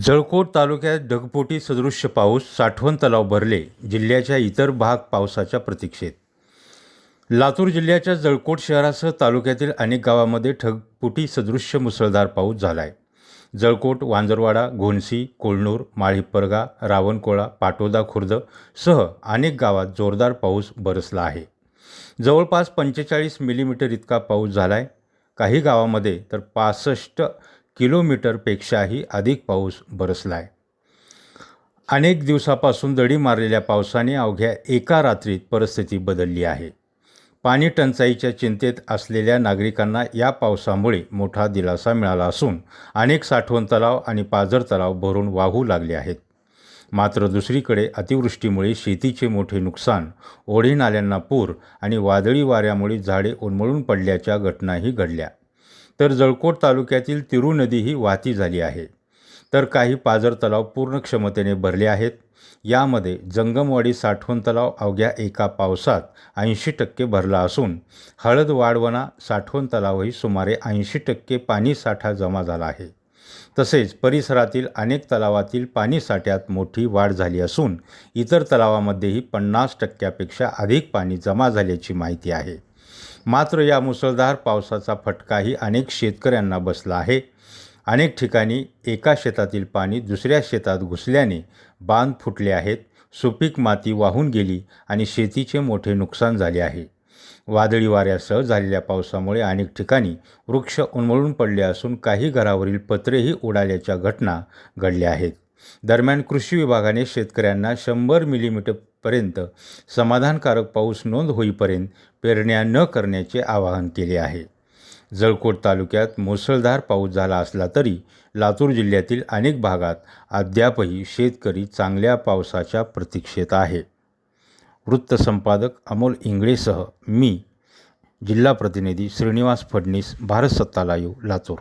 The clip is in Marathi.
जळकोट तालुक्यात ढगफुटी सदृश्य पाऊस, साठवण तलाव भरले. जिल्ह्याच्या इतर भाग पावसाच्या प्रतीक्षेत. लातूर जिल्ह्याच्या जळकोट शहरासह तालुक्यातील अनेक गावांमध्ये ढगफुटी सदृश्य मुसळधार पाऊस झाला आहे. जळकोट, वांजरवाडा, घोणसी, कोळनूर, माळिप्परगा, रावणकोळा, पाटोदा खुर्द सह अनेक गावात जोरदार पाऊस बरसला आहे. जवळपास 45 मिलीमीटर इतका पाऊस झाला आहे. काही गावामध्ये तर 65 किलोमीटरपेक्षाही अधिक पाऊस बरसला आहे. अनेक दिवसापासून दडी मारलेल्या पावसाने अवघ्या एका रात्रीत परिस्थिती बदलली आहे. पाणी टंचाईच्या चिंतेत असलेल्या नागरिकांना या पावसामुळे मोठा दिलासा मिळाला असून अनेक साठवण तलाव आणि पाझर तलाव भरून वाहू लागले आहेत. मात्र दुसरीकडे अतिवृष्टीमुळे शेतीचे मोठे नुकसान, ओढे नाल्यांना पूर आणि वादळी वाऱ्यामुळे झाडे उन्मळून पडल्याच्या घटनाही घडल्या. तर जळकोट तालुक्यातील तिरू नदीही वाहती झाली आहे. तर काही पाझर तलाव पूर्ण क्षमतेने भरले आहेत. यामध्ये जंगमवाडी साठवण तलाव अवघ्या एका पावसात 80% भरला असून हळद वाढवणा साठवण तलावही सुमारे 80% पाणी साठा जमा झाला आहे. तसेच परिसरातील अनेक तलावातील पाणी साठ्यात मोठी वाढ झाली असून इतर तलावामध्येही 50%पेक्षा अधिक पाणी जमा झाल्याची माहिती आहे. मात्र या मुसळधार पावसाचा फटकाही अनेक शेतकऱ्यांना बसला आहे. अनेक ठिकाणी एका शेतातील पाणी दुसऱ्या शेतात घुसल्याने बांध फुटले आहेत, सुपीक माती वाहून गेली आणि शेतीचे मोठे नुकसान झाले आहे. वादळी वाऱ्यासह झालेल्या पावसामुळे अनेक ठिकाणी वृक्ष उन्मळून पडले असून काही घरावरील पत्रेही उडाल्याच्या घटना घडल्या आहेत. दरम्यान कृषी विभागाने शेतकऱ्यांना 100 मिलीमीटरपर्यंत समाधानकारक पाऊस नोंद होईपर्यंत पेरण्या न करण्याचे आवाहन केले आहे. जळकोट तालुक्यात मुसळधार पाऊस झाला असला तरी लातूर जिल्ह्यातील अनेक भागात अद्यापही शेतकरी चांगल्या पावसाच्या प्रतीक्षेत आहे. वृत्तसंपादक अमोल इंगळेसह मी, जिल्हा प्रतिनिधी श्रीनिवास फडणीस, भारत सत्ता लाईव्ह, लातूर.